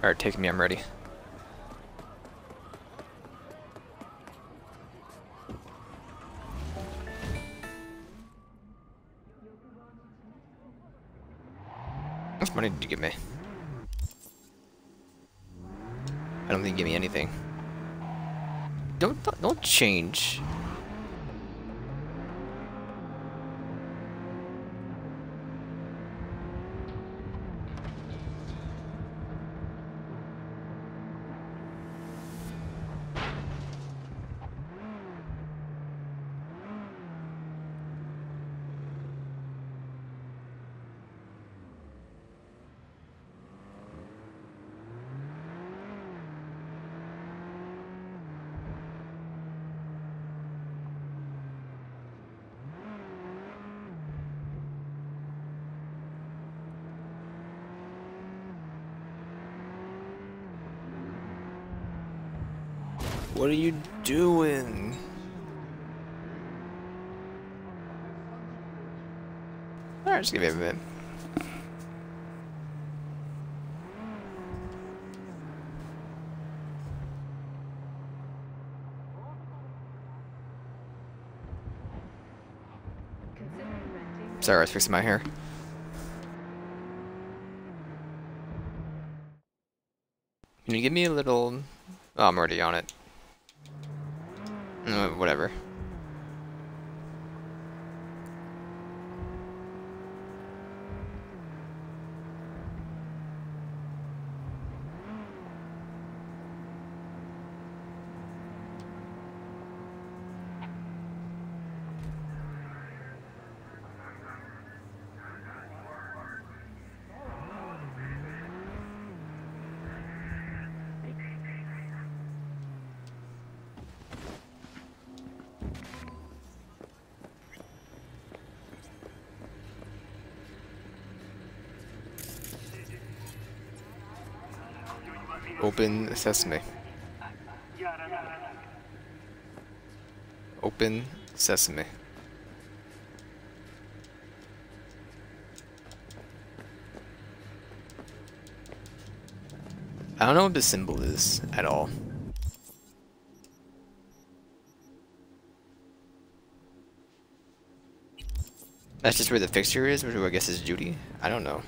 Alright, take me, I'm ready. How much money did you give me? I don't think you give me anything. Don't change. What are you doing? Alright, just give me a minute. Sorry, I was fixing my hair. Can you give me a little... Oh, I'm already on it. Whatever. Open sesame. Open sesame. I don't know what the symbol is at all. That's just where the fixture is, which I guess is Judy. I don't know.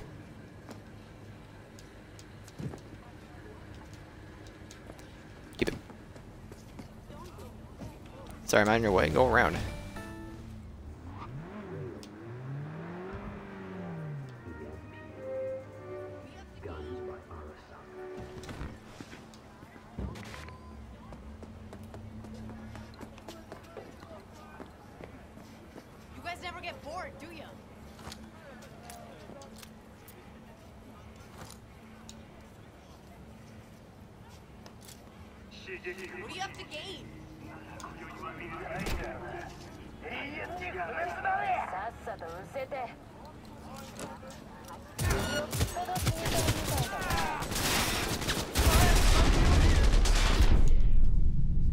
Keep it. Sorry, I'm on your way. Go around. You guys never get bored, do you? What do you have to gain?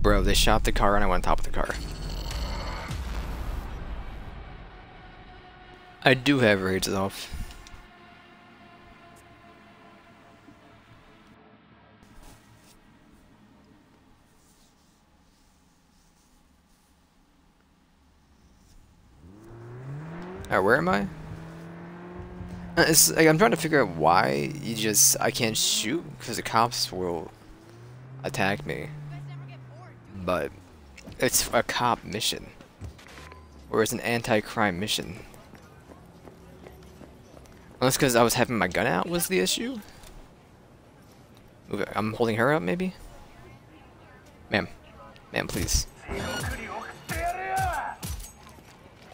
Bro, they shot the car and I went on top of the car. I do have raids off. Alright, where am I? It's like I'm trying to figure out why I can't shoot because the cops will attack me. But it's a cop mission, or it's an anti-crime mission. Unless because I was having my gun out was the issue. Okay, I'm holding her up, maybe. Ma'am, please.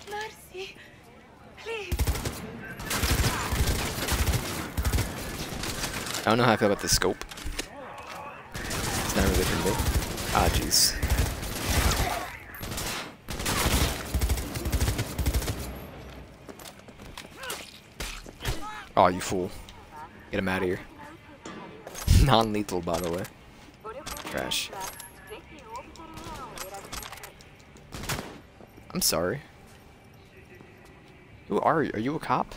Mercy, please. I don't know how I feel about the scope. It's not really for me. Ah, jeez. Oh, you fool. Get him out of here. Non-lethal, by the way. Trash. I'm sorry. Who are you? Are you a cop?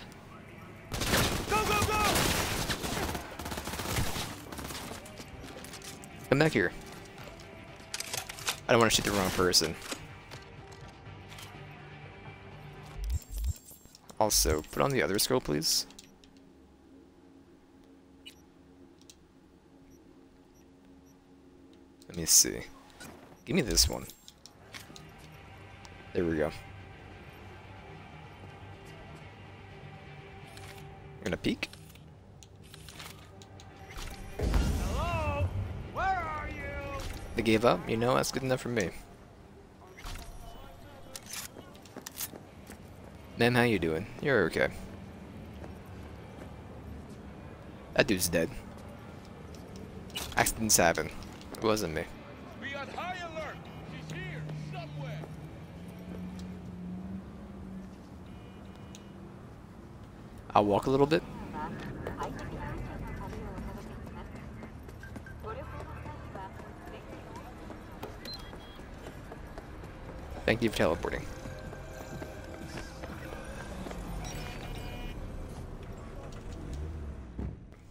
Go, go, go! Come back here. I don't want to shoot the wrong person. Also, put on the other scope, please. Let me see. Give me this one. There we go. We're gonna peek. Hello? Where are you? They gave up? You know, that's good enough for me. Ma'am, how you doing? You're okay. That dude's dead. Accidents happen. It wasn't me. Be on high alert. She's here, somewhere. I'll walk a little bit. Thank you for teleporting.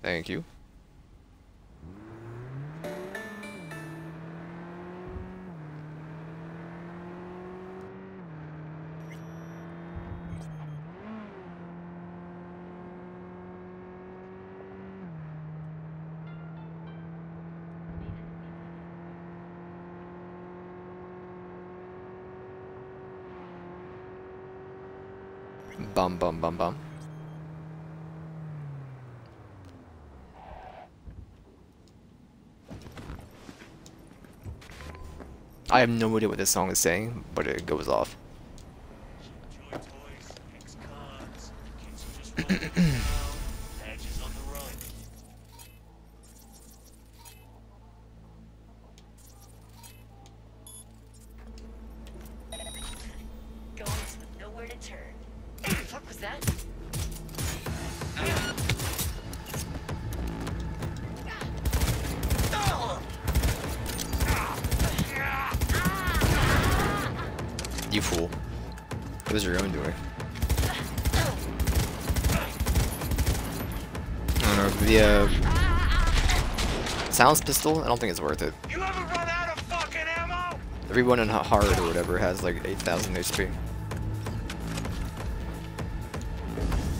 Thank you. Bum bum bum bum. I have no idea what this song is saying, but it goes off. Toy toys, ex-cons, kids who just roll around, badges on the run. Going with nowhere to turn. What the fuck was that? You fool. What was your own doing? I don't know, the silence pistol, I don't think it's worth it. You ever run out of fucking ammo? Everyone in hard or whatever has like 8,000 HP.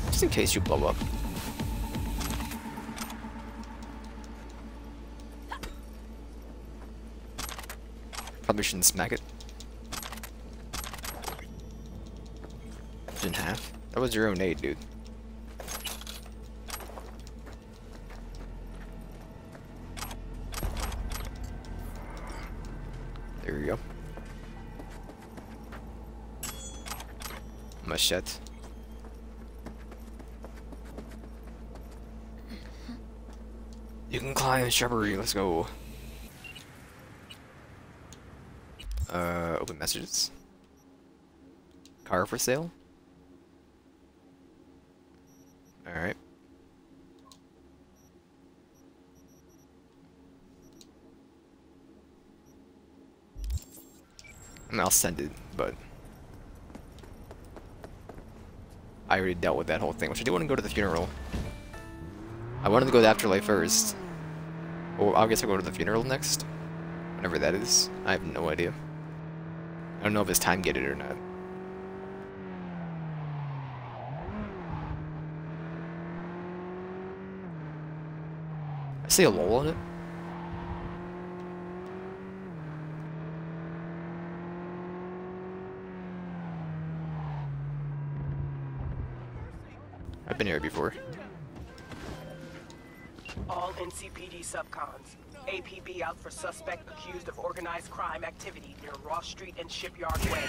Just in case you blow up. Probably shouldn't smack it. In half. That was your own aid, dude. There you go. Machete. You can climb shrubbery, let's go. Open messages. Car for sale? Alright. And I'll send it, but I already dealt with that whole thing, which I do want to go to the funeral. I wanted to go to the afterlife first. Well, I guess I'll go to the funeral next. Whenever that is. I have no idea. I don't know if it's time gated or not. I see a lol on it. I've been here before. All NCPD subcons. APB out for suspect accused of organized crime activity near Ross Street and Shipyard Way.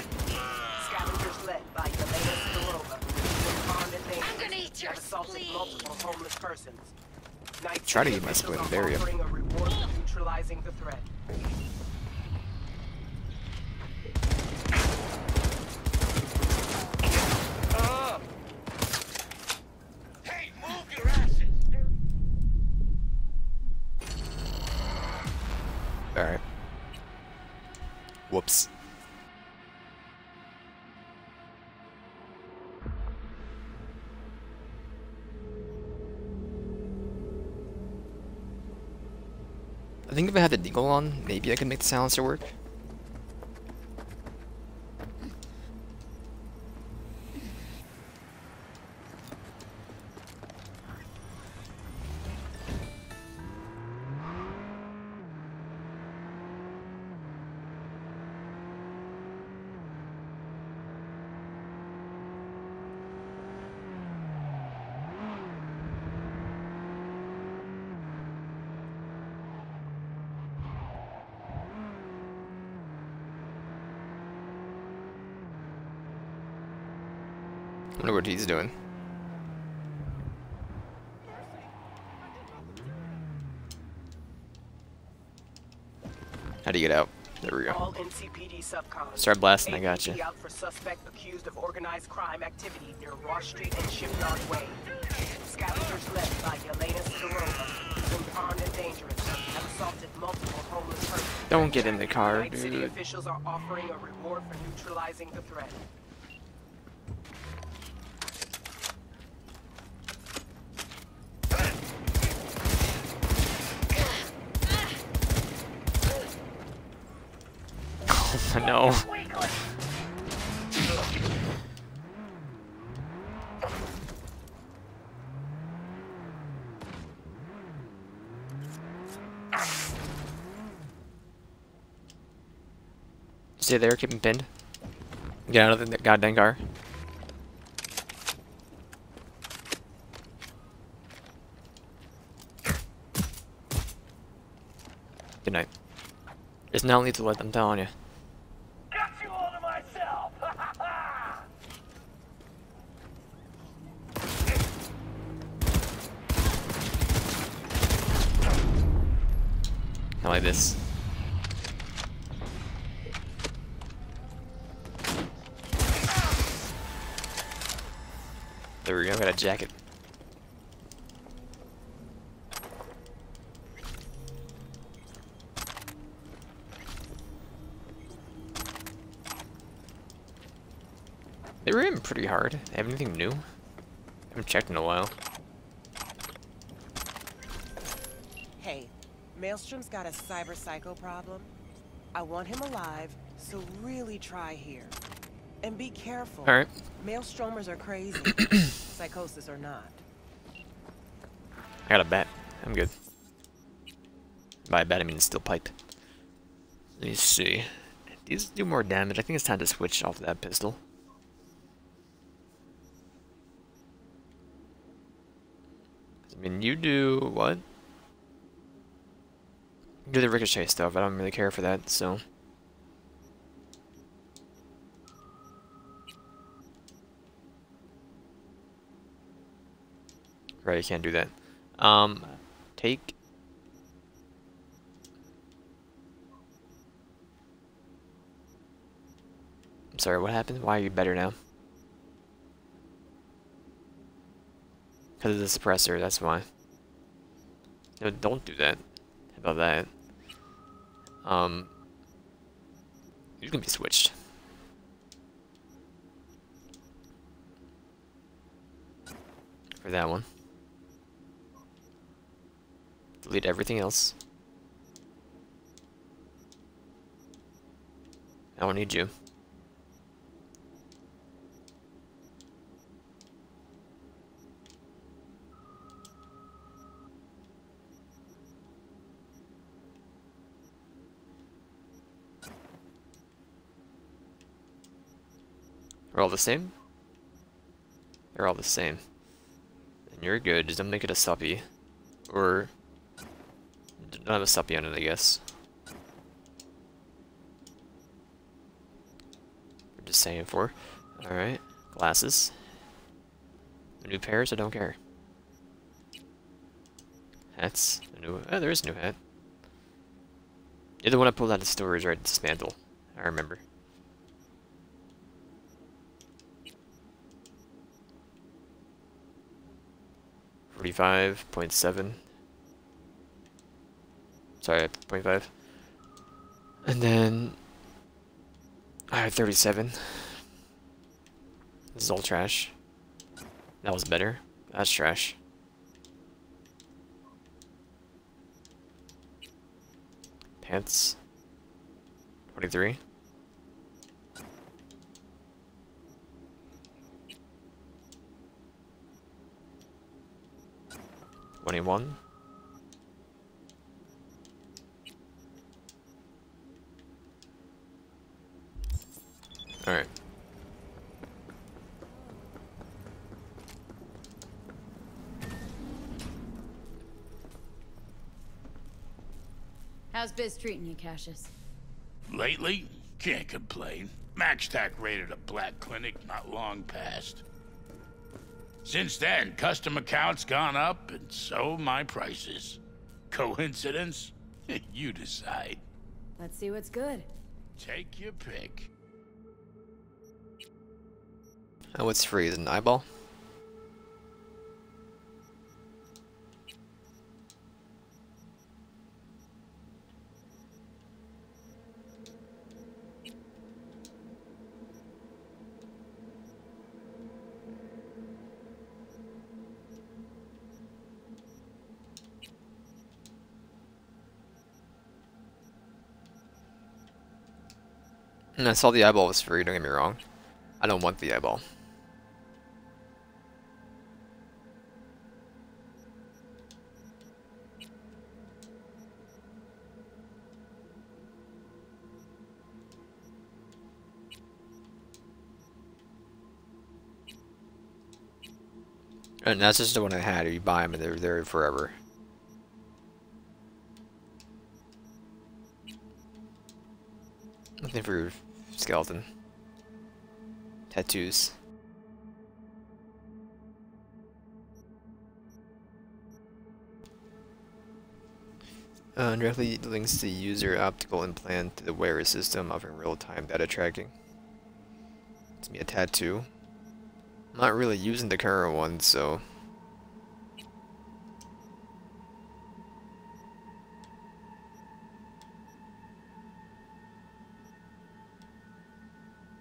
Scavengers led by Yelena Sidorova, armed and dangerous, I'm gonna eat your have assaulted spleen. multiple homeless persons. Night Try to City eat my officials spleen, are there you go. offering a reward for neutralizing the threat. Hey, move your asses! Alright. Whoops. I think if I had the deagle on, maybe I could make the silencer work. I wonder what he's doing. How do you get out? There we go. All NCPD subcons. Start blasting, I got APB you. out for suspect accused of organized crime activity near Ross Street and Shipyard Way. Scavengers led by Yelena Starova, been armed and dangerous, have assaulted multiple homeless persons. Don't get in the car, Night City dude. officials are offering a reward for neutralizing the threat. No. Stay there, keep him pinned. Get out of the goddamn car. Good night. There's no need to let them telling you. Got you all to myself! Not like this. There we go, got a jacket. They were in pretty hard. Have anything new? Haven't checked in a while. Hey, Maelstrom's got a cyber psycho problem. I want him alive, so really try here. And be careful. Alright. Maelstromers are crazy. Psychosis or not. I got a bat. I'm good. By a bat, I mean steel pipe. Let me see. These do more damage. I think it's time to switch off that pistol. I mean, you do what? You do the ricochet stuff. I don't really care for that, so. Right, you can't do that. Take. I'm sorry, what happened? Why are you better now? Because of the suppressor, that's why. No, don't do that. How about that? You can be switched. For that one. Delete everything else. I don't need you. We're all the same? They're all the same. And you're good, just don't make it a suppy. Or don't have a suppy on it, I guess. We're just saying for. Alright. Glasses. A new pair, so don't care. Hats. A new oh, there is a new hat. You're the one I pulled out of storage, right? Dismantle. I remember. .7. Sorry, 0.5. And then I have 37. This is all trash. That was better. That's trash. Chance. 23. $21. Alright. How's biz treating you, Cassius? Lately, can't complain. MaxTac raided a black clinic not long past. Since then, custom accounts gone up, and so my prices. Coincidence? You decide. Let's see what's good. Take your pick. Oh, what's free? Is it an eyeball? I saw the eyeball was free, don't get me wrong. I don't want the eyeball. And that's just the one I had. You buy them and they're there forever. Nothing for skeleton. Tattoos. Directly links the user optical implant to the wearer system, offering real-time data tracking. It's me a tattoo. I'm not really using the current one, so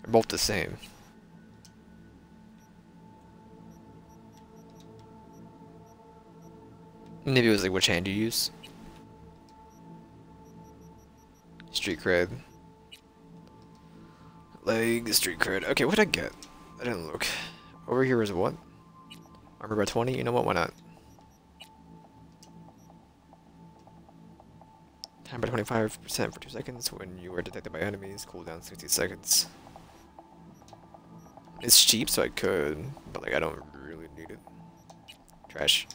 they're both the same. Maybe it was like which hand you use. Street cred. Leg, street cred. Okay, what did I get? I didn't look. Over here is what? Armor by 20? You know what? Why not? Time by 25% for 2 seconds when you are detected by enemies. Cooldown 60 seconds. It's cheap, so I could, but like I don't really need it. Trash.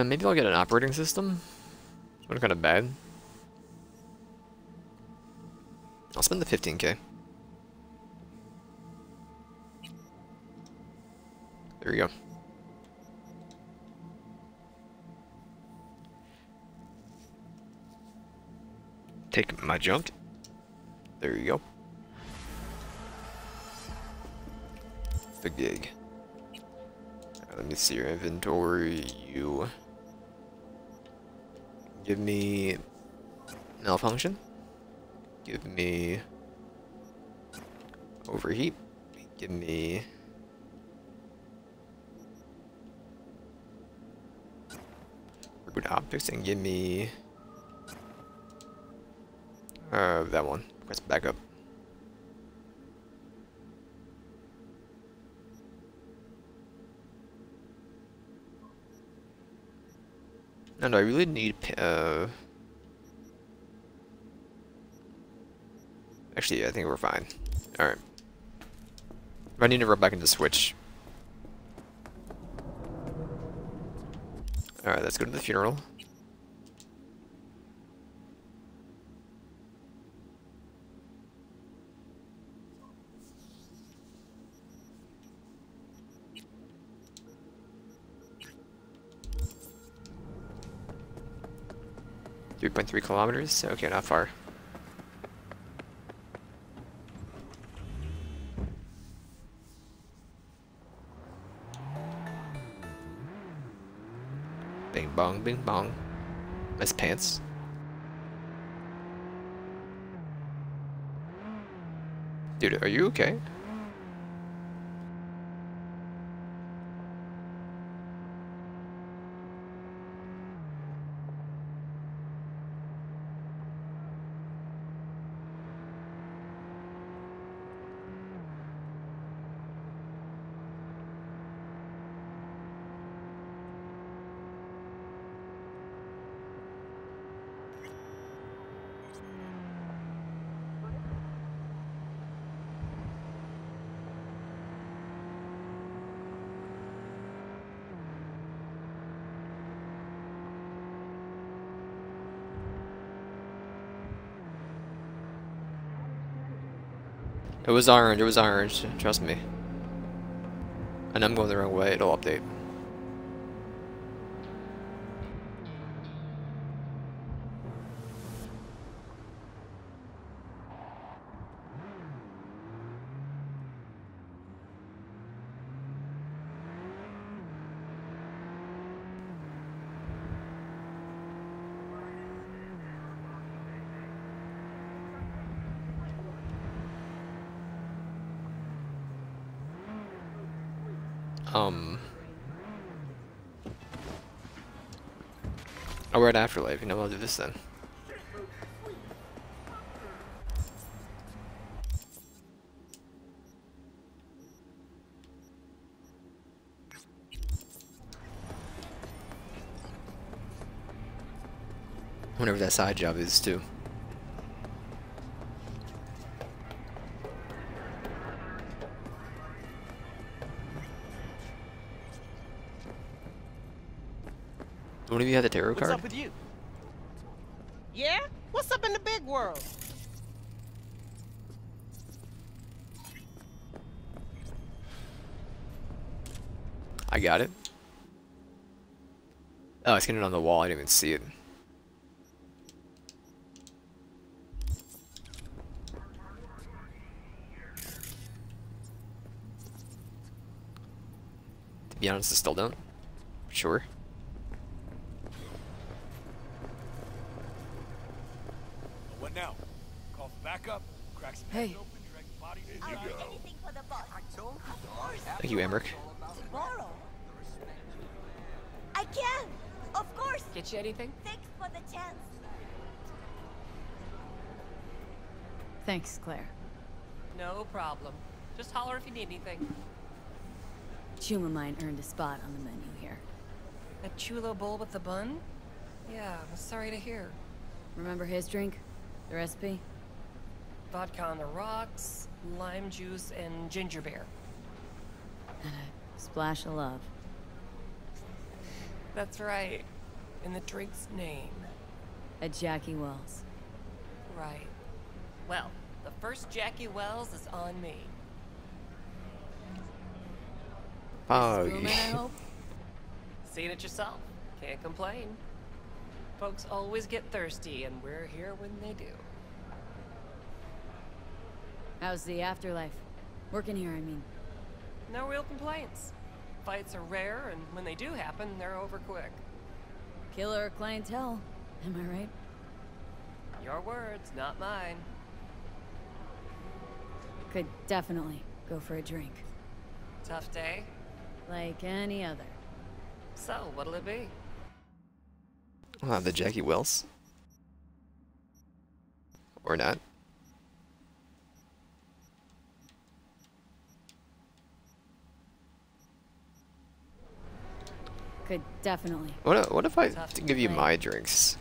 Maybe I'll get an operating system. It's kind of bad. I'll spend the 15k. There we go. Take my junk. There you go. The gig. Let me see your inventory. You give me malfunction. Give me overheat. Give me reboot optics, and give me that one. Press backup. No, I really need, actually, I think we're fine. Alright. I need to run back into Switch. Alright, let's go to the funeral. .3 kilometers? Okay, not far. Bing bong, bing bong. Nice pants. Dude, are you okay? It was orange, trust me. And I'm going the wrong way, it'll update. Oh, we're at Afterlife. You know, I'll do this then. Whatever that side job is, too. One of you had the tarot card? What's up with you? Yeah? What's up in the big world? I got it. Oh, it's getting on the wall. I didn't even see it. To be honest, I still don't. Sure. What now? Call for backup, crack some Hey. heads open, drag the body. I'll do anything for the boss. Thank you, Emmerich. Tomorrow. I can. Of course. Get you anything? Thanks for the chance. Thanks, Claire. No problem. Just holler if you need anything. Chuma mine earned a spot on the menu here. A chulo bowl with the bun? Yeah, I'm sorry to hear. Remember his drink? The recipe? Vodka on the rocks, lime juice, and ginger beer. And a splash of love. That's right. In the drink's name. A Jackie Wells. Right. Well, the first Jackie Wells is on me. Oh, Schoolman, I yeah. hope? Seen it yourself. Can't complain. Folks always get thirsty, and we're here when they do. How's the afterlife? Working here, I mean. No real complaints. Fights are rare, and when they do happen, they're over quick. Killer clientele, am I right? Your words, not mine. Could definitely go for a drink. Tough day? Like any other. So, what'll it be? The Jackie Wells. Or not. Could definitely. What if I Tough to give you play. my drinks?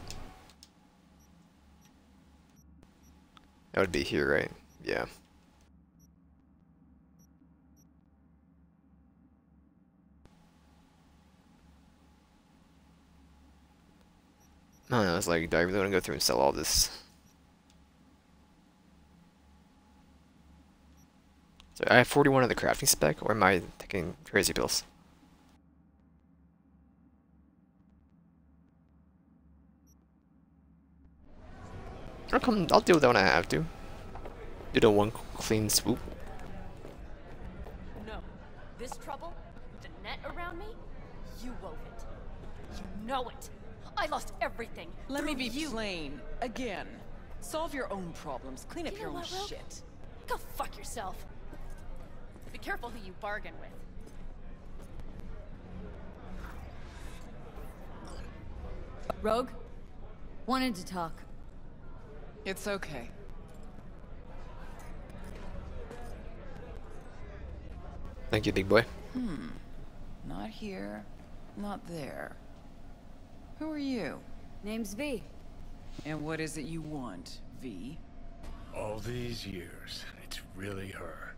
That would be here, right? Yeah. I don't know, it's like, do I really want to go through and sell all this? So I have 41 of the crafting spec, or am I taking crazy pills? I'll deal with that when I have to. Do the one clean swoop. No. This trouble, the net around me, you wove it. You know it. I lost everything. Let me through be you. plain. Again. Solve your own problems. Clean up You your know own what, Rogue? shit. Go fuck yourself. Be careful who you bargain with. Rogue? Wanted to talk. It's okay. Thank you, big boy. Not here. Not there. Who are you? Name's V. And what is it you want, V? All these years, it's really her.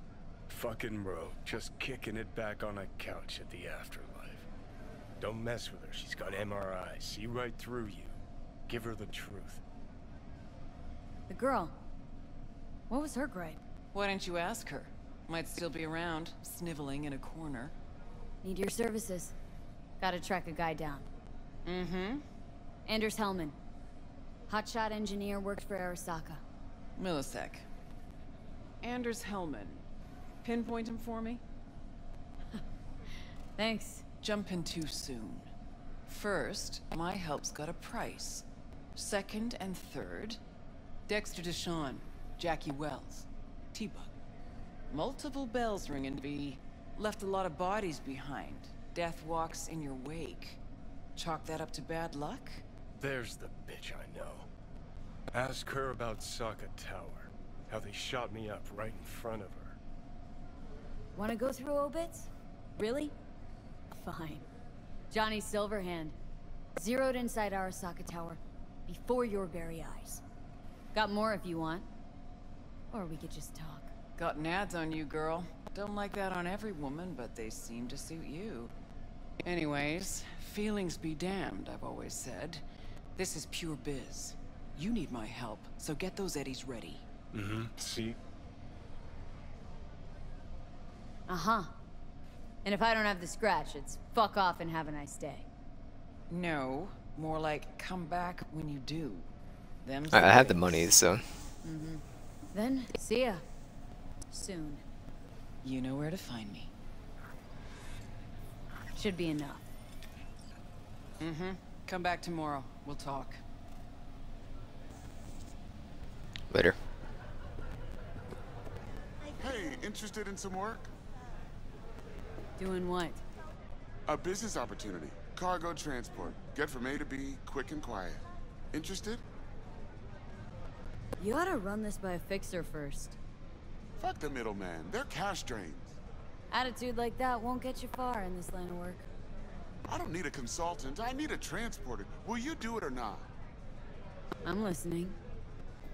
Fucking Rogue, just kicking it back on a couch at the afterlife. Don't mess with her, she's got MRI, see right through you. Give her the truth. The girl. What was her gripe? Why didn't you ask her? Might still be around, sniveling in a corner. Need your services. Gotta track a guy down. Mm-hmm. Anders Hellman. Hotshot engineer, worked for Arasaka. Millisec. Anders Hellman. Pinpoint him for me? Thanks. Jumping too soon. First, my help's got a price. Second and third, Dexter Deshawn, Jackie Wells, T-Bug. Multiple bells ringing, V. Left a lot of bodies behind. Death walks in your wake. Chalk that up to bad luck? There's the bitch I know. Ask her about Saka Tower. How they shot me up right in front of her. Wanna go through obits? Really? Fine. Johnny Silverhand. Zeroed inside Arasaka Tower. Before your very eyes. Got more if you want. Or we could just talk. Got nads on you, girl. Don't like that on every woman, but they seem to suit you. Anyways, feelings be damned, I've always said. This is pure biz. You need my help, so get those eddies ready. Mm-hmm, see? Uh-huh. And if I don't have the scratch, it's fuck off and have a nice day. No, more like come back when you do. Them's I have the days. money, so. Then, see ya. Soon. You know where to find me. Should be enough. Mm-hmm. Come back tomorrow. We'll talk. Later. Hey, interested in some work? Doing what? A business opportunity. Cargo transport. Get from A to B, quick and quiet. Interested? You ought to run this by a fixer first. Fuck the middleman. They're cash drains. Attitude like that won't get you far in this line of work. I don't need a consultant. I need a transporter. Will you do it or not? I'm listening.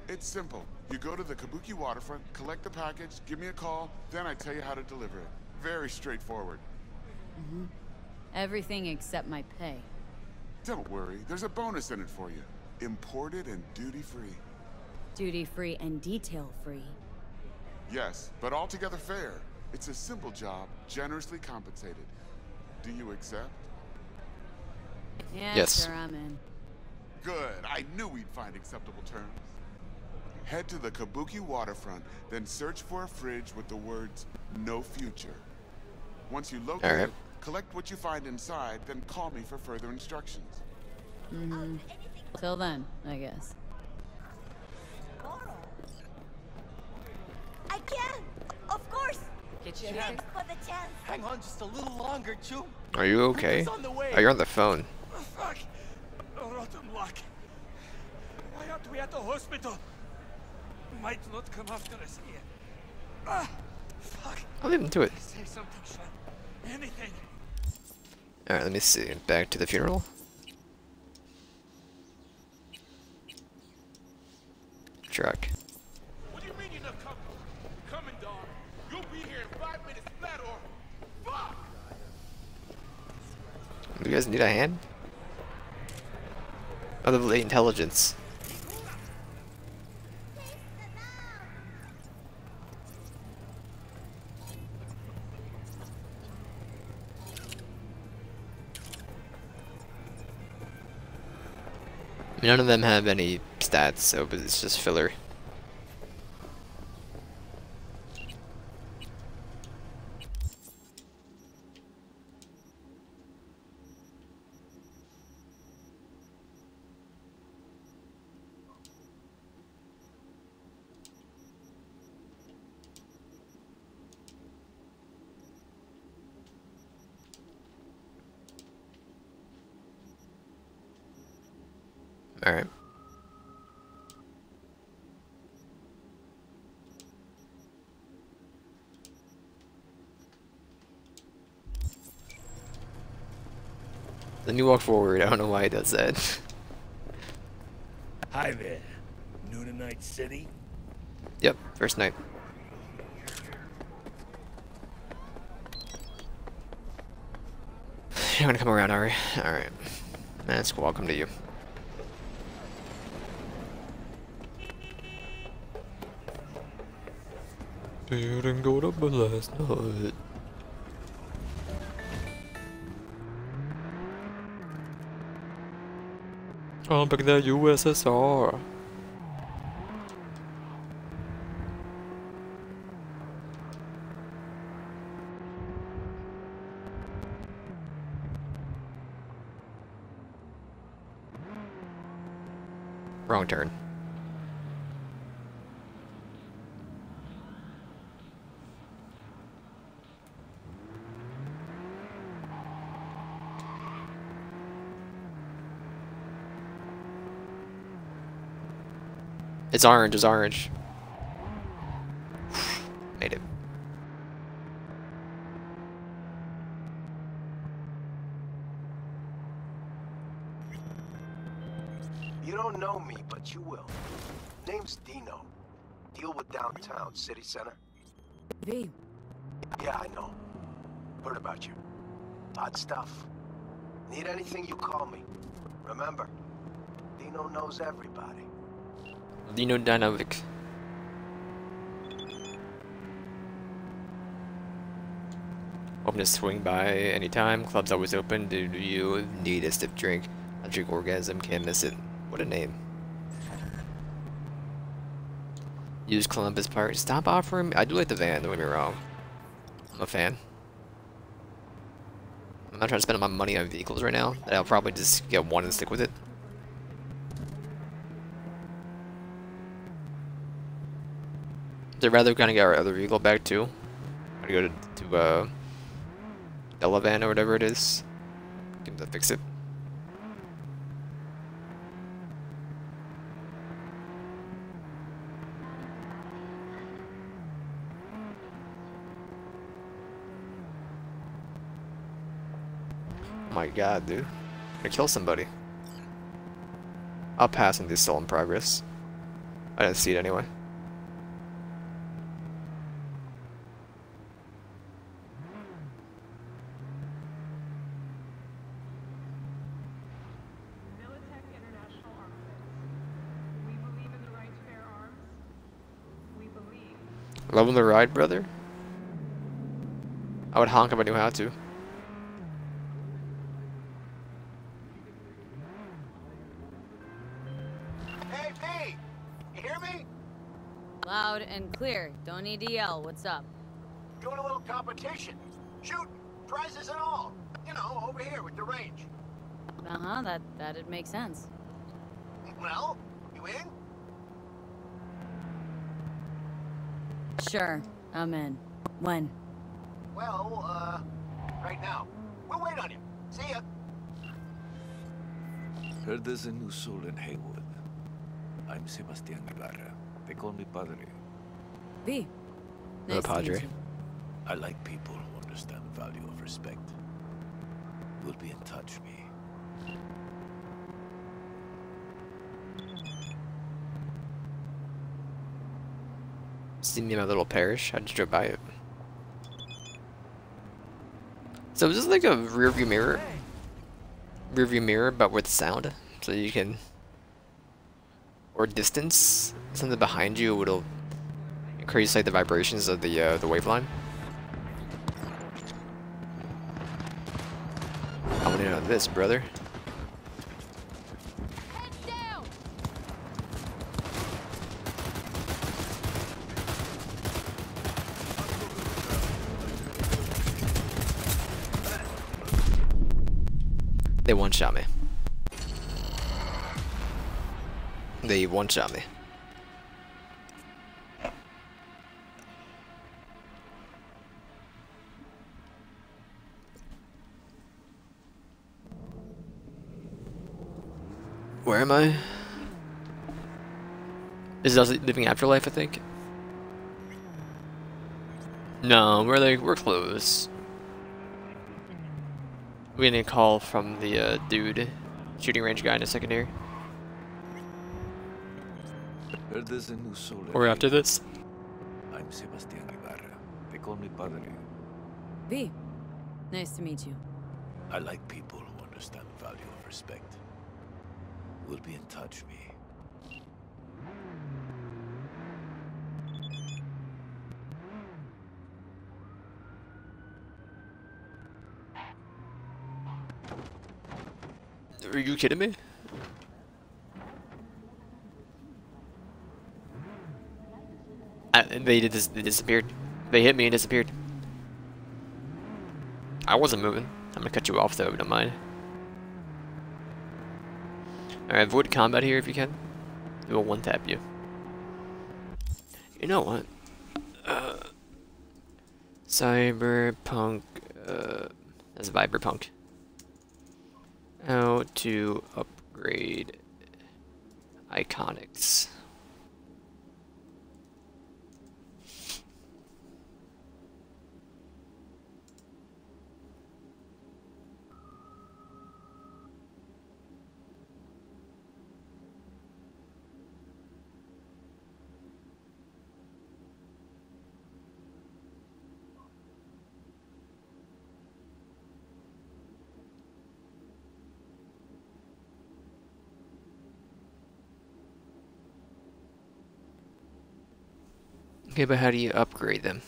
It's simple. You go to the Kabuki waterfront, collect the package, give me a call, then I tell you how to deliver it. Very straightforward. Everything except my pay. Don't worry. There's a bonus in it for you. Imported and duty-free. Duty-free and detail-free. Yes, but altogether fair. It's a simple job, generously compensated. Do you accept? Yeah, Yes. sure, I'm in. Good. I knew we'd find acceptable terms. Head to the Kabuki waterfront, then search for a fridge with the words, "No future." Once you locate Alright. it, collect what you find inside, then call me for further instructions. Till then, I guess. I can! Of course! Get you Thanks for the chance. Hang on just a little longer, Chu. Are you okay? It's on the way. Oh, you're on the phone. Oh, fuck! Rotten luck. Why aren't we at the hospital? Might not come after us here. Ah! Fuck! I'll leave him to it. Say something, son. Anything. Alright, let me see. Back to the funeral. Truck. What do you mean you're not coming? Coming, dog. You'll be here in 5 minutes flat or... Fuck! Do you guys need a hand? Oh, the late intelligence. None of them have any stats, so but it's just filler. Alright. Then you walk forward. I don't know why he does that. Hi there. New to Night City? Yep, first night. You're gonna come around, are we? Alright. That's cool, I'll come to you. Didn't go to bed last night. I'm back in the USSR. Wrong turn. It's orange, it's orange. Made it. You don't know me, but you will. Name's Dino. Deal with downtown, city center. V. Yeah, I know. Heard about you. Odd stuff. Need anything, you call me. Remember, Dino knows everybody. Dino Dynamic. Open to swing by anytime. Club's always open. Do you need a stiff drink? A drink orgasm, can't miss it. What a name. Use Columbus Park. Stop offering me. I do like the van, don't get me wrong. I'm a fan. I'm not trying to spend my money on vehicles right now. I'll probably just get one and stick with it. I'd rather kind of get our other vehicle back too. I'm gonna go to Delavan or whatever it is. Get them to fix it. Oh my god, dude. I'm gonna kill somebody. I'll pass on this still in progress. I didn't see it anyway. Loving the ride, brother? I would honk if I knew how to. Hey, P! You hear me? Loud and clear. Don't need to yell. What's up? Doing a little competition. Shooting. Prizes and all. You know, over here with the range. Uh-huh, that'd make sense. Well, you in? Sure, I'm in. When? Well, right now. We'll wait on you. See ya. Heard there's a new soul in Haywood. I'm Sebastian Ibarra. They call me Padre. V. Nice to meet Padre. you. I like people who understand the value of respect. We'll be in touch, me. See me in my little parish. I just drove by it. So is this like a rear view mirror? Rear view mirror, but with sound, so you can, or distance, something behind you will increase like the vibrations of the waveline. I want to know this, brother. They one-shot me. They one-shot me. Where am I? Is it Living Afterlife, I think? No, we're close. We getting a call from the dude, shooting range guy in a second here. There's a new soul. Or after this. I'm Sebastian Ibarra. They call me Padre. V, nice to meet you. I like people who understand the value of respect. We'll be in touch, V. Are you kidding me? They disappeared. They hit me and disappeared. I wasn't moving. I'm gonna cut you off though, if you don't mind. Alright, avoid combat here if you can. It will one-tap you. You know what? Cyberpunk, that's Cyberpunk. How to upgrade iconics. Okay, but how do you upgrade them?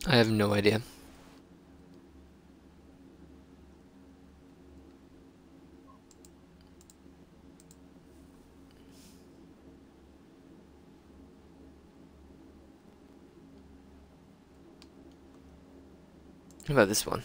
I have no idea. How about this one?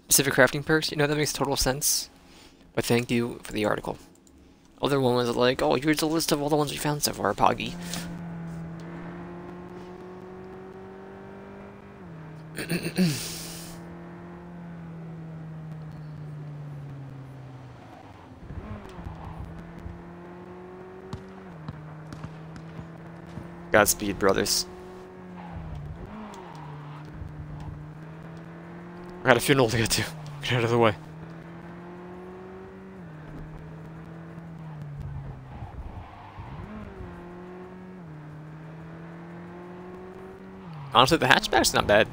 Specific crafting perks, you know, that makes total sense. But thank you for the article. Other one was like, oh, here's a list of all the ones we found so far, Poggy. Godspeed, brothers. I got a funeral to get to. Get out of the way. Honestly, the hatchback's not bad.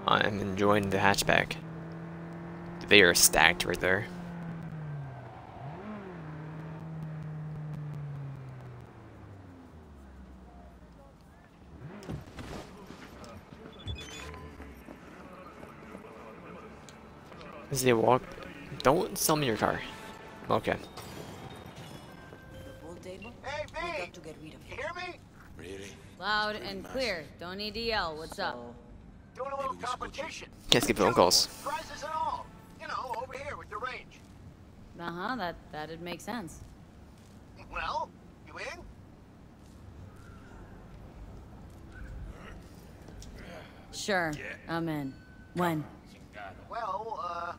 I'm enjoying the hatchback. They are stacked right there. Is he a walk? Don't sell me your car. Okay. Hey, V! You hear me? Really? Loud and clear. Don't need to yell. What's up? Doing a little competition. Can't skip phone calls. Prizes and all. You know, over here with the range. Uh-huh, that'd make sense. Well, you in? Sure, I'm in. When? Well,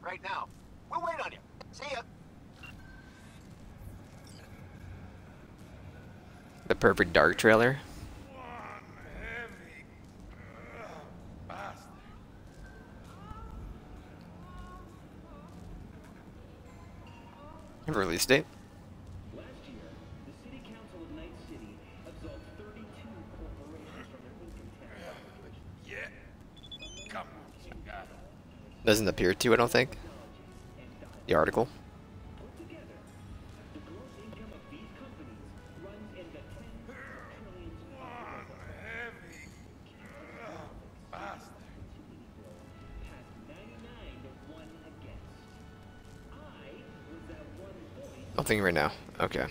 right now. We'll wait on you. See ya. The perfect dark trailer. State. Doesn't appear to, I don't think. The article. Nothing right now. Okay.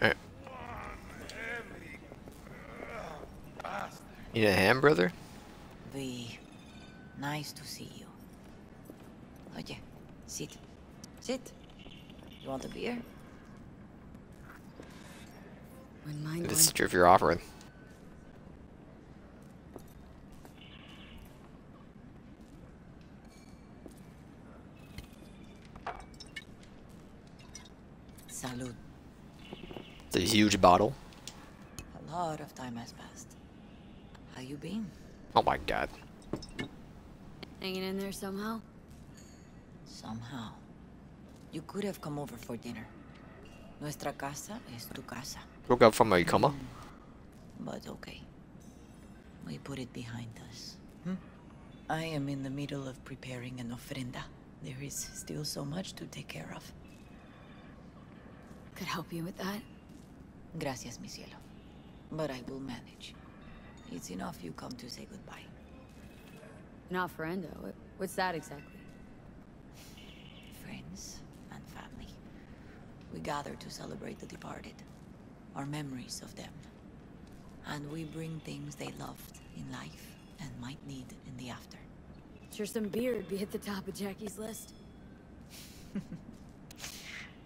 Alright. You need a hand, brother? V, nice to see you. Oye, sit. Sit. You want a beer? This is if you're offering. Salud. It's a huge bottle. A lot of time has passed. How you been? Oh my god. Hanging in there somehow? Somehow. You could have come over for dinner. Nuestra casa es tu casa. Woke up from a coma? But okay. We put it behind us. I am in the middle of preparing an ofrenda. There is still so much to take care of. Could help you with that. Gracias, mi cielo. But I will manage. It's enough you come to say goodbye. An ofrenda? What's that exactly? Friends and family. We gather to celebrate the departed. Our memories of them. And we bring things they loved in life and might need in the after. Sure some beer would be at the top of Jackie's list.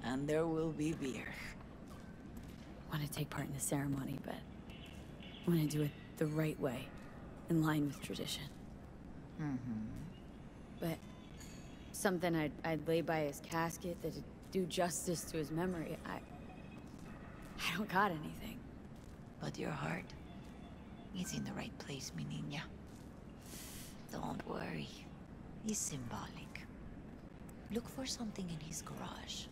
And there will be beer. Want to take part in the ceremony, but want to do it the right way, in line with tradition. But something I'd lay by his casket that'd do justice to his memory. I don't got anything. But your heart is in the right place, mi niña. Don't worry. It's symbolic. Look for something in his garage.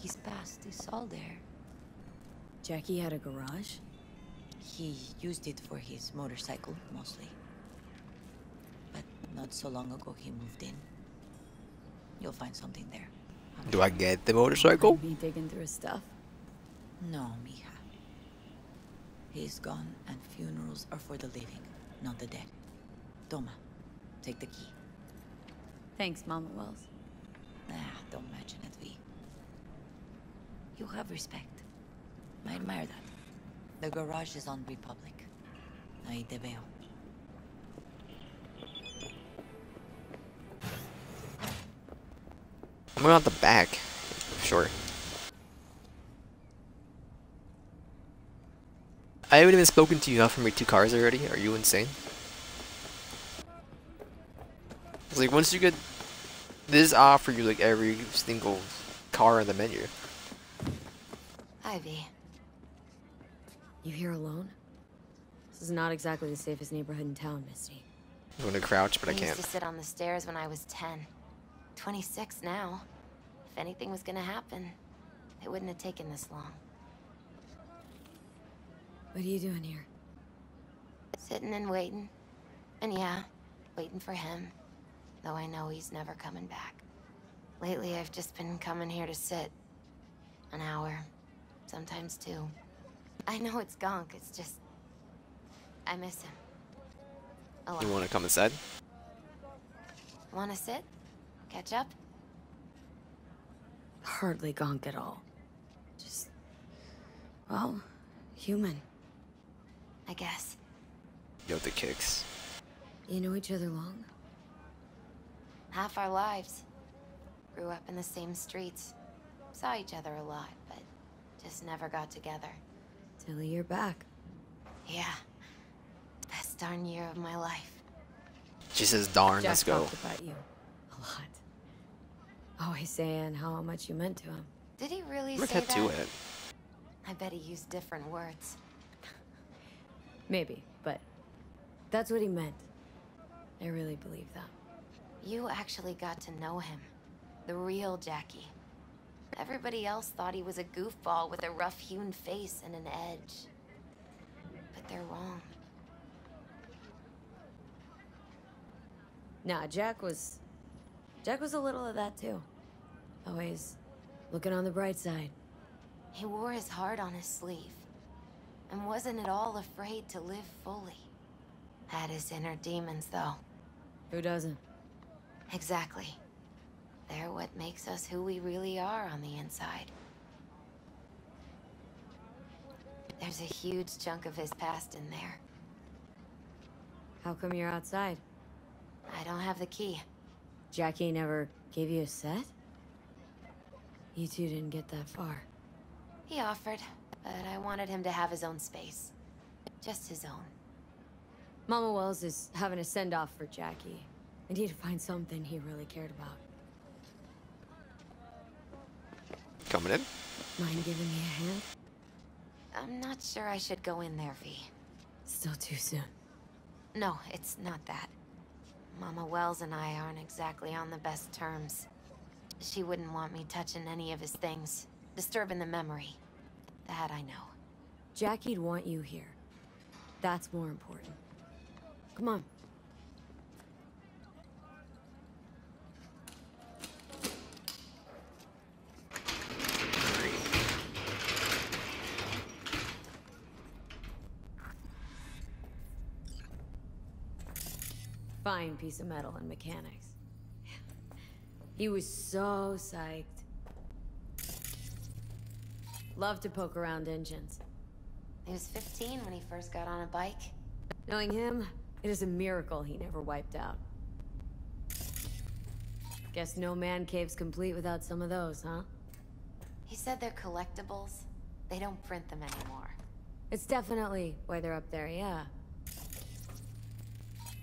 His past is all there. Jackie had a garage? He used it for his motorcycle, mostly. But not so long ago, he moved in. You'll find something there. Do I get the motorcycle? Me digging through his stuff? No, mija. He's gone, and funerals are for the living, not the dead. Toma, take the key. Thanks, Mama Wells. Don't mention it, V. You have respect. I admire that. The garage is on Republic. Ahí te veo. I'm going out the back. Sure. I haven't even spoken to you offering me 2 cars already. Are you insane? It's like once you get this offer, you like every single car on the menu. Ivy. You here alone? This is not exactly the safest neighborhood in town, Misty. I'm going to crouch, but I can't. used to sit on the stairs when I was 10. 26 now. If anything was gonna happen, it wouldn't have taken this long. What are you doing here? Sitting and waiting. And yeah, waiting for him. Though I know he's never coming back. Lately, I've just been coming here to sit. An hour. Sometimes 2. I know it's gonk, it's just... I miss him. A lot. You want to come inside? Wanna sit? Catch up? Hardly gonk at all. Just... well, human. I guess. Yo, the kicks. You know each other long? Half our lives. Grew up in the same streets. Saw each other a lot, but just never got together. Till a year back. Yeah. Best darn year of my life. She says darn, Jack let's go. talked about you a lot. Always saying how much you meant to him. Did he really I'm a say tattoo that? it. I bet he used different words. Maybe, but that's what he meant. I really believe that. You actually got to know him. The real Jackie. Everybody else thought he was a goofball with a rough-hewn face and an edge. But they're wrong. Nah, Jack was a little of that too. Always looking on the bright side. He wore his heart on his sleeve. And wasn't at all afraid to live fully. Had his inner demons, though. Who doesn't? Exactly. They're what makes us who we really are on the inside. There's a huge chunk of his past in there. How come you're outside? I don't have the key. Jackie never gave you a set? You two didn't get that far. He offered, but I wanted him to have his own space. Just his own. Mama Wells is having a send-off for Jackie. I need to find something he really cared about. Coming in? Mind giving me a hand? I'm not sure I should go in there, V. Still too soon. No, it's not that. Mama Wells and I aren't exactly on the best terms. She wouldn't want me touching any of his things, disturbing the memory. That I know. Jackie'd want you here. That's more important. Come on. Fine piece of metal and mechanics. He was so psyched. Loved to poke around engines. He was 15 when he first got on a bike. Knowing him, it is a miracle he never wiped out. Guess no man cave's complete without some of those, huh? He said they're collectibles. They don't print them anymore. It's definitely why they're up there, yeah.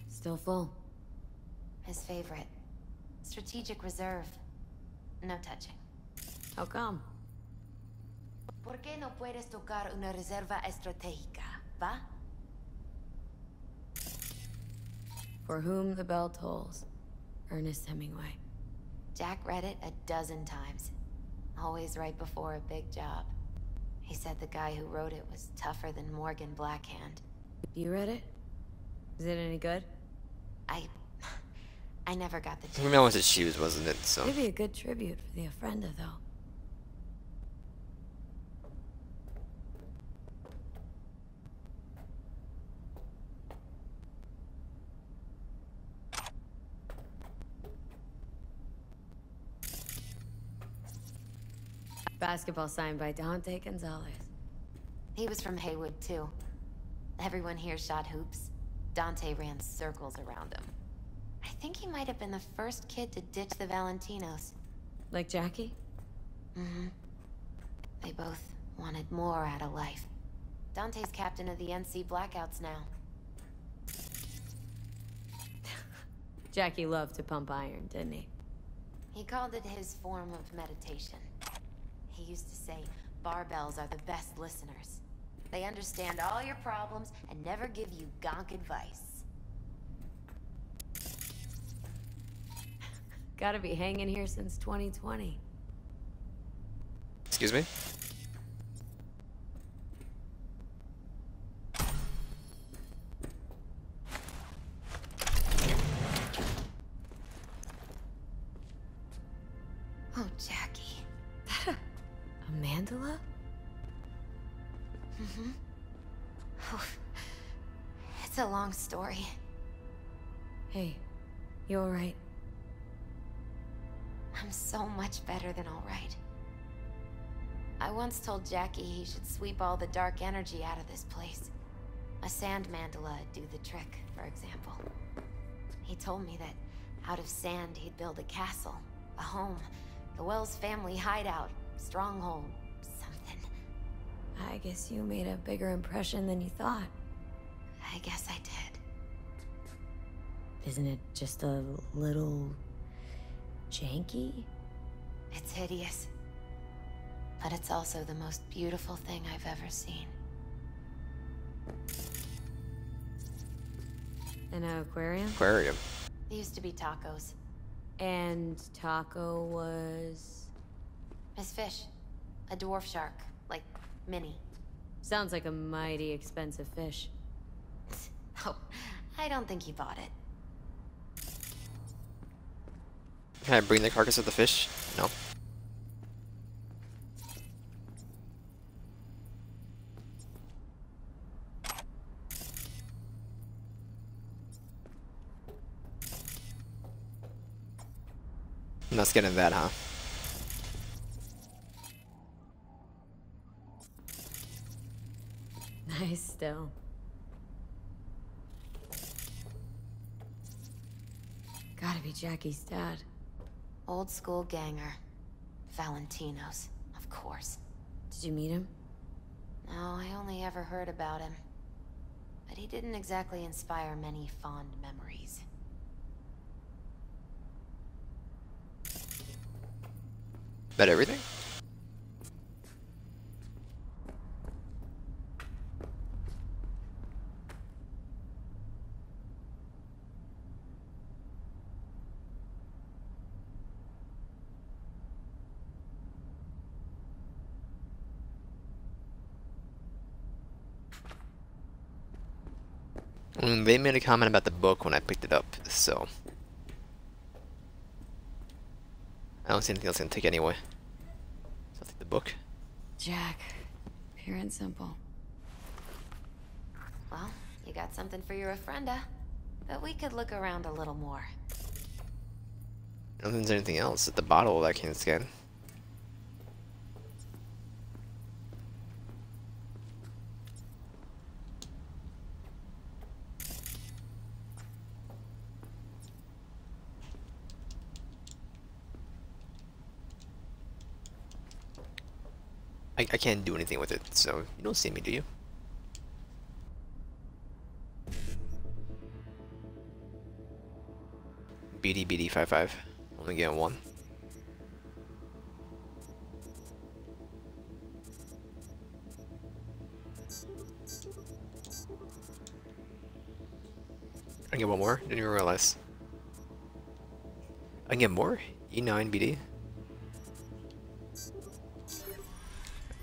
Still full. His favorite. Strategic reserve. No touching. How come? ¿Por qué no puedes tocar una reserva estratégica, va? For whom the bell tolls. Ernest Hemingway. Jack read it a dozen times. Always right before a big job. He said the guy who wrote it was tougher than Morgan Blackhand. You read it? Is it any good? I never got the chance. The man was to choose, wasn't it? So Maybe a good tribute for the Ofrenda, though. Basketball signed by Dante Gonzalez. He was from Haywood, too. Everyone here shot hoops. Dante ran circles around him. I think he might have been the first kid to ditch the Valentinos. Like Jackie? Mm-hmm. They both wanted more out of life. Dante's captain of the NC Blackouts now. Jackie loved to pump iron, didn't he? He called it his form of meditation. He used to say, barbells are the best listeners. They understand all your problems and never give you gonk advice. Gotta be hanging here since 2020. excuse me? Oh, Jackie. A mandala? Mm-hmm. Oh, it's a long story. Hey, you alright? I'm so much better than alright. I once told Jackie he should sweep all the dark energy out of this place. A sand mandala would do the trick, for example. He told me that out of sand he'd build a castle, a home, the Wells family hideout, stronghold, something. I guess you made a bigger impression than you thought. I guess I did. Isn't it just a little janky? It's hideous. But it's also the most beautiful thing I've ever seen. An aquarium? Aquarium. They used to be tacos. And Taco was... His fish. A dwarf shark. Like, mini. Sounds like a mighty expensive fish. Oh, I don't think he bought it. Can I bring the carcass of the fish? No. I'm not getting that, huh? Nice still. Gotta be Jackie's dad. Old school ganger. Valentino's, of course. Did you meet him? No, I only ever heard about him. But he didn't exactly inspire many fond memories. Bet everything? They made a comment about the book when I picked it up, so I don't see anything else I can take anyway. So I'll take the book. Jack, pure and simple. Well, you got something for your ofrenda. But we could look around a little more. I don't think there's anything else at the bottle that I can scan. I can't do anything with it, so you don't see me, do you? BD 55. Only getting one. I get one more? Didn't even realize. I can get more? E9 BD?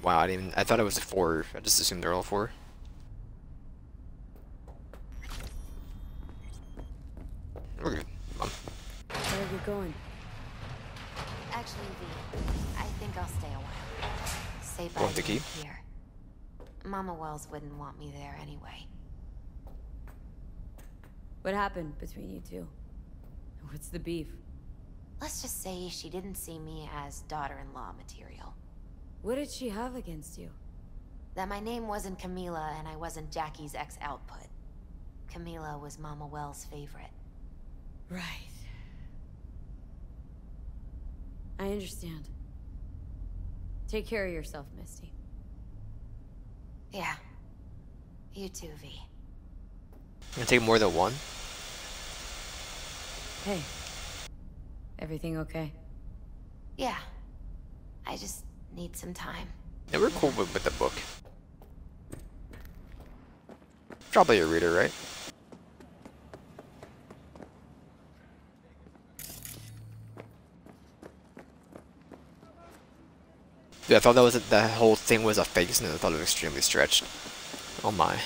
Wow, I thought it was 4. I just assumed they're all 4. We're good. Come on. Where are you going? Actually, V, I think I'll stay a while. Say bye Want the to key? you here. Mama Wells wouldn't want me there anyway. What happened between you two? What's the beef? Let's just say she didn't see me as daughter-in-law material. What did she have against you? That my name wasn't Camila and I wasn't Jackie's ex-output. Camila was Mama Wells' favorite. Right. I understand. Take care of yourself, Misty. Yeah. You too, V. Gonna take more than one? Hey. Everything okay? Yeah. I just need some time. Yeah, we're cool with the book. Probably a reader, right? Dude, I thought that whole thing was a face, and I thought it was extremely stretched. Oh my.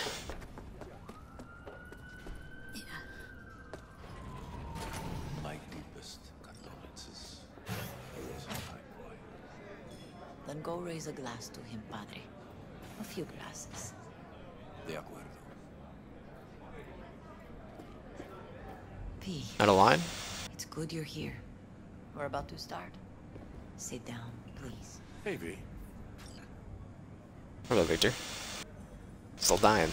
My deepest condolences. He was a fine boy. Then go raise a glass to him, Padre. A few glasses. De acuerdo. P. Out of line? It's good you're here. We're about to start. Sit down, please. Hey, V. Hello, Victor. Still dying.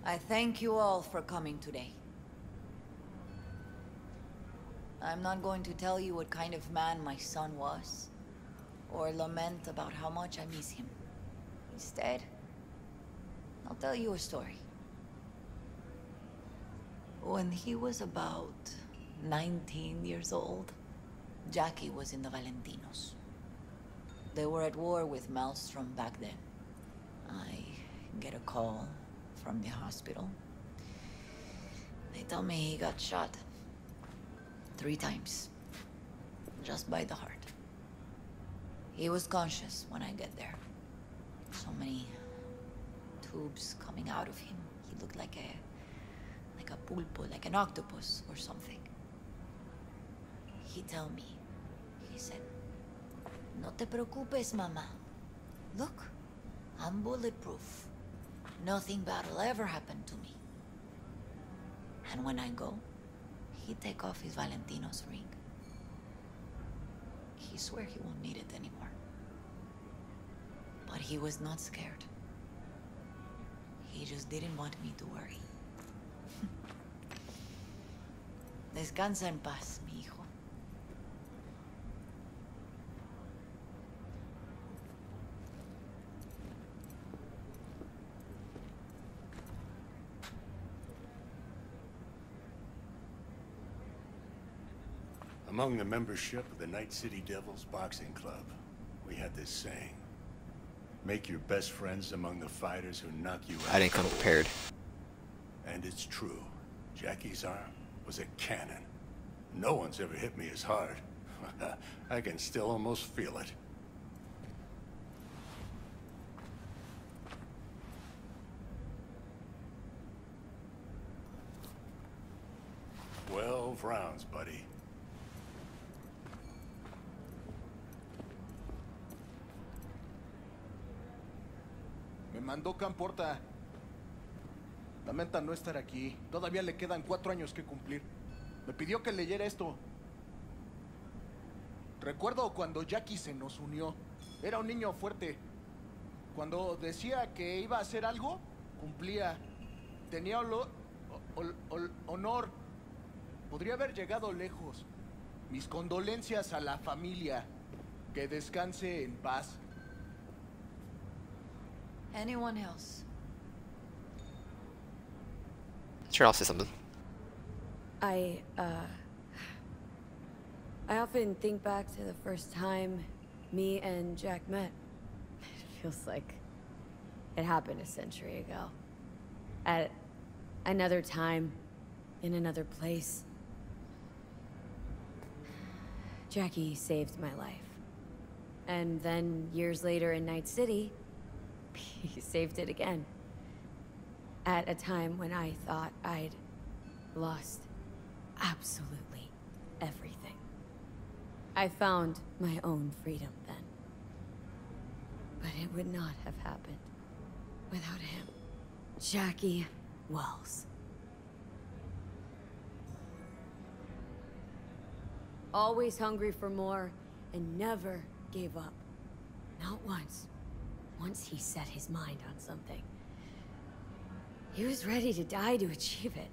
I thank you all for coming today. I'm not going to tell you what kind of man my son was, or lament about how much I miss him. Instead, I'll tell you a story. When he was about 19 years old, Jackie was in the Valentinos. They were at war with Maelstrom back then. I get a call from the hospital. They tell me he got shot 3 times, just by the heart. He was conscious when I get there. So many tubes coming out of him. He looked like a pulpo, like an octopus or something. He tell me, he said, "No te preocupes, mama. Look, I'm bulletproof. Nothing bad will ever happen to me." And when I go, he take off his Valentino's ring. He swear he won't need it anymore. But he was not scared. He just didn't want me to worry. Descansa en paz, mi hijo. Among the membership of the Night City Devils Boxing Club, we had this saying: make your best friends among the fighters who knock you out. I didn't come prepared. And it's true. Jackie's arm was a cannon. No one's ever hit me as hard. I can still almost feel it. "12 rounds, buddy." Me mandó Camporta. Lamenta no estar aquí. Todavía le quedan 4 años que cumplir. Me pidió que leyera esto. Recuerdo cuando Jackie se nos unió. Era un niño fuerte. Cuando decía que iba a hacer algo, cumplía. Tenía honor. Podría haber llegado lejos. Mis condolencias a la familia. Que descanse en paz. Anyone else? Sure, I'll say something. I often think back to the first time me and Jack met. It feels like it happened a century ago. At another time, in another place. Jackie saved my life. And then, years later in Night City, he saved it again. At a time when I thought I'd lost absolutely everything. I found my own freedom then. But it would not have happened without him. Jackie Wells. Always hungry for more and never gave up. Not once. Once he set his mind on something, he was ready to die to achieve it.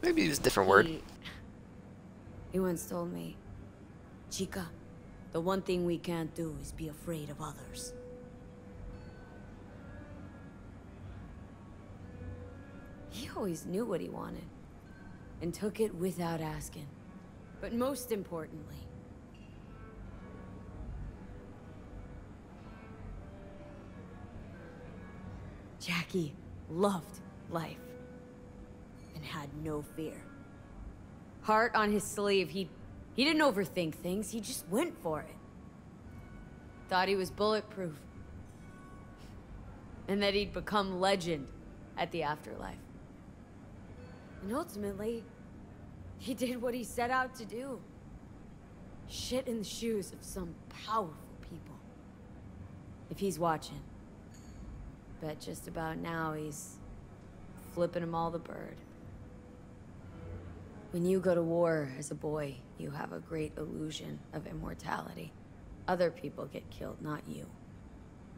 Maybe use a different word. He once told me, "Chica, the one thing we can't do is be afraid of others." He always knew what he wanted, and took it without asking. But most importantly, Jackie loved life and had no fear. Heart on his sleeve, he didn't overthink things, he just went for it. Thought he was bulletproof. And that he'd become legend at the afterlife. And ultimately, he did what he set out to do. Shit in the shoes of some powerful people. If he's watching, bet just about now he's flipping them all the bird. When you go to war as a boy, you have a great illusion of immortality. Other people get killed, not you.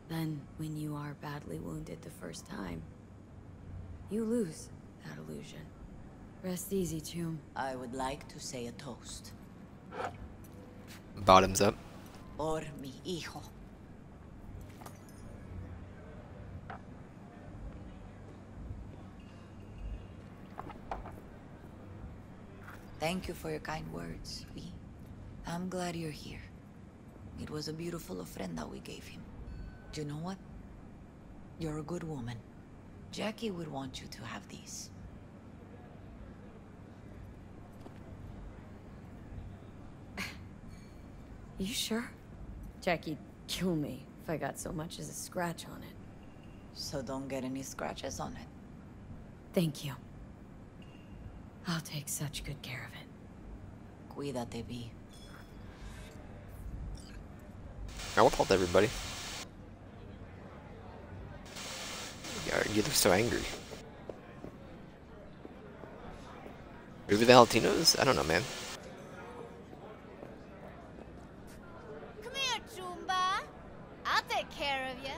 Then, when you are badly wounded the first time, you lose that illusion. Rest easy, Chum. I would like to say a toast. Bottoms up. Por mi hijo. Thank you for your kind words, V. I'm glad you're here. It was a beautiful ofrenda we gave him. Do you know what? You're a good woman. Jackie would want you to have these. You sure? Jackie'd kill me if I got so much as a scratch on it. So don't get any scratches on it. Thank you. I'll take such good care of it. Cuídate, V. I will help everybody. You look so angry. Maybe the Valentinos? I don't know, man. Come here, Chumba. I'll take care of you.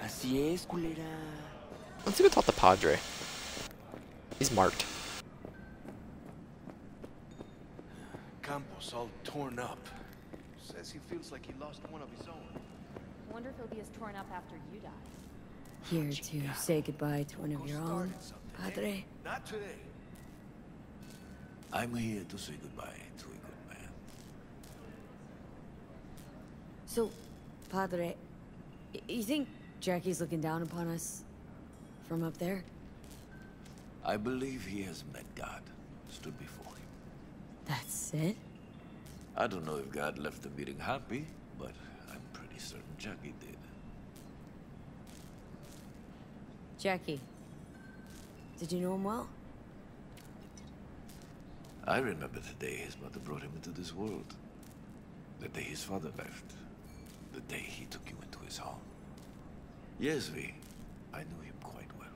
Así es, culera. Let's see what the Padre. He's marked. Campos all torn up. Says he feels like he lost one of his own. Wonder if he'll be as torn up after you die. Here to say goodbye to one of your own, Padre. Not today. I'm here to say goodbye to a good man. So, Padre, you think Jackie's looking down upon us from up there? I believe he has met God, stood before him. That's it? I don't know if God left the meeting happy, but I'm pretty certain Jackie did. Jackie, did you know him well? I remember the day his mother brought him into this world. The day his father left. The day he took you into his home. Yes, V. I knew him quite well.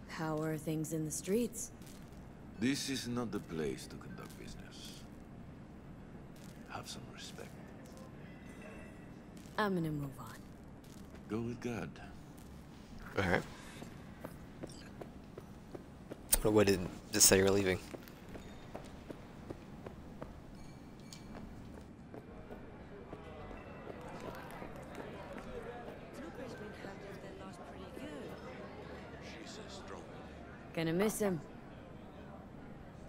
How are things in the streets? This is not the place to conduct business. Have some respect. I'm gonna move on. Go with God. Alright. What way did this say you're leaving? Gonna miss him.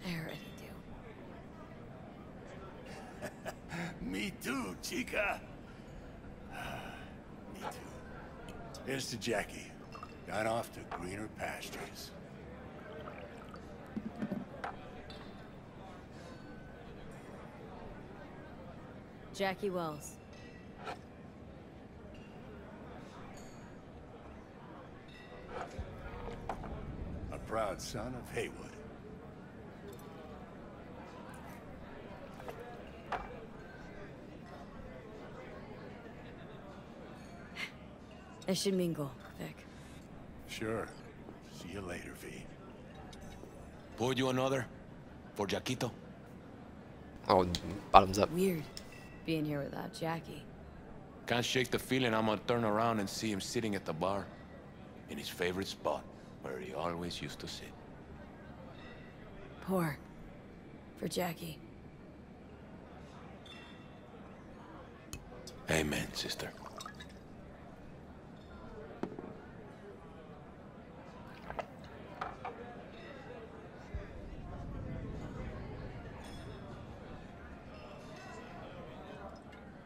I already do. Me too, chica. Me too. Here's to Jackie. Got off to greener pastures. Jackie Wells. A proud son of Haywood. I should mingle, Vic. Sure. See you later, V. Pour you another? For Jaquito? Oh, bottoms up. Weird, being here without Jackie. Can't shake the feeling I'm gonna turn around and see him sitting at the bar. In his favorite spot, where he always used to sit. Pour. For Jackie. Amen, sister.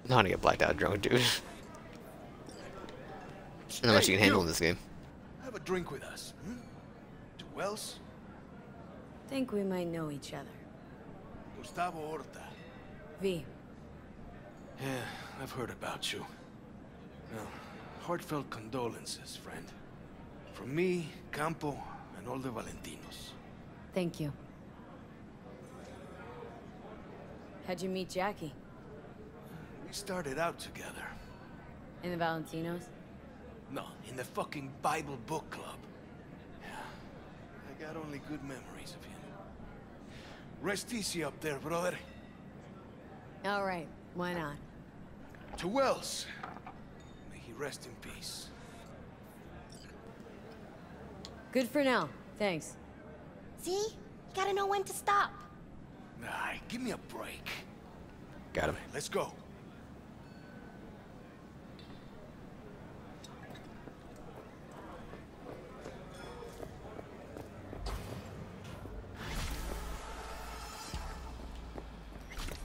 Know how to get blacked out drunk, dude. Not much you can handle in this game. Have a drink with us. Hmm? To Wells? Think we might know each other. Gustavo Horta. V. Yeah, I've heard about you. Well, heartfelt condolences, friend. From me, Campo, and all the Valentinos. Thank you. How'd you meet Jackie? We started out together. In the Valentinos? No, in the fucking Bible book club. Yeah, I got only good memories of him. Rest easy up there, brother. All right, why not? To Wells. May he rest in peace. Good for now, thanks. See? You gotta know when to stop. Nah, give me a break. Got him. Let's go.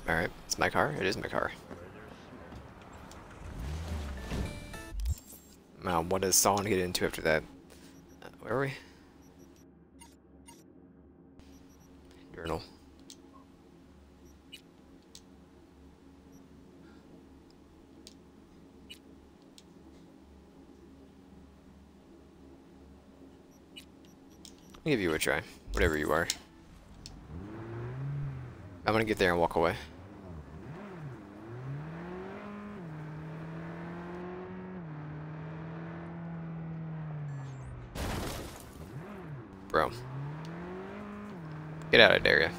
Alright, it's my car. It is my car. Now, what does Solon get into after that? Where are we? Journal. I'll give you a try, whatever you are. I'm gonna get there and walk away. Bro. Get out of there, yeah.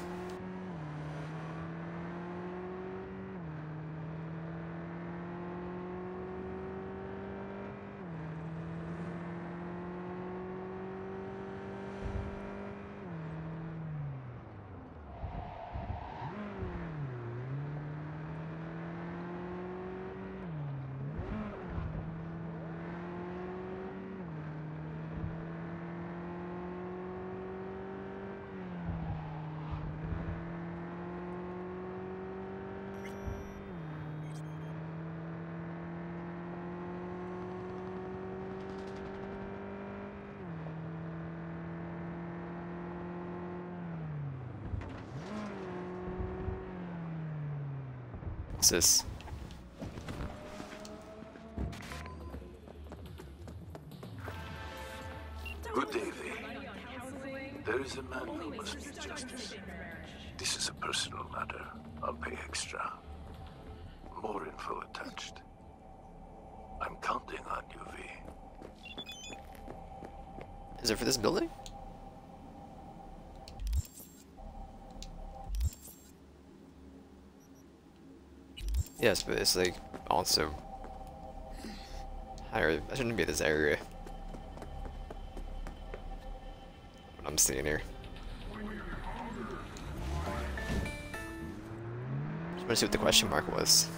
What's this? Good day, V. There is a man who must get justice. This is a personal matter. I'll pay extra. More info attached. I'm counting on you, V. Is it for this building? Yes, but it's like also higher. I shouldn't be in this area. But I'm sitting here. Just want to see what the question mark was.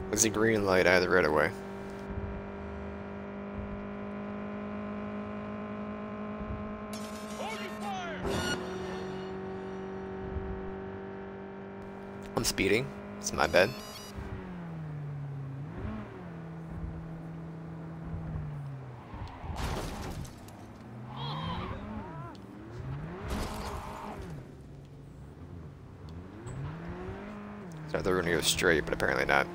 There's a green light, I had the red away. I'm speeding. It's my bad. So I thought we were gonna go straight, but apparently not.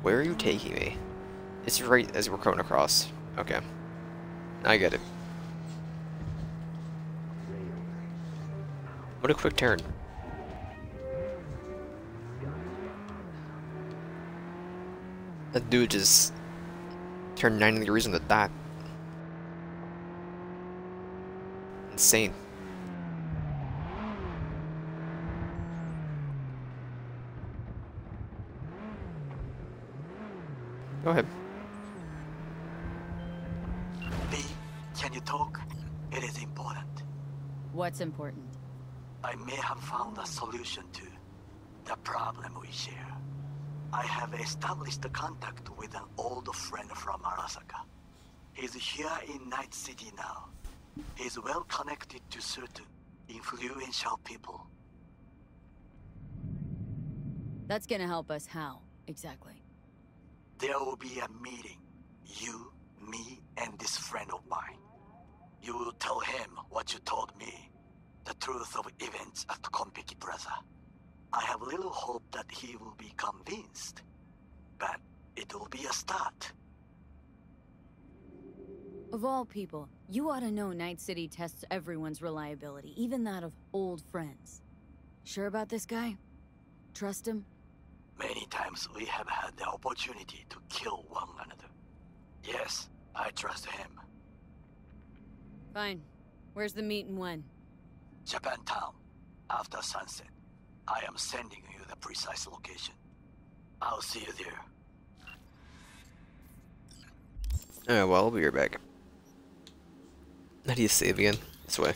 Where are you taking me? It's right as we're going across. Okay. I get it. What a quick turn. That dude just turned 90 degrees on the dot. Insane. Go ahead. B, can you talk? It is important. What's important? I may have found a solution to the problem we share. I have established a contact with an old friend from Arasaka. He's here in Night City now. He's well connected to certain influential people. That's gonna help us how, exactly? There will be a meeting. You, me, and this friend of mine. You will tell him what you told me. The truth of events at Konpeki Plaza. I have little hope that he will be convinced, but it will be a start. Of all people, you ought to know Night City tests everyone's reliability, even that of old friends. Sure about this guy? Trust him? Many times we have had the opportunity to kill one another. Yes, I trust him. Fine. Where's the meet and when? Japantown, after sunset. I am sending you the precise location. I'll see you there. Alright, well, I'll be right back. How do you save again? This way.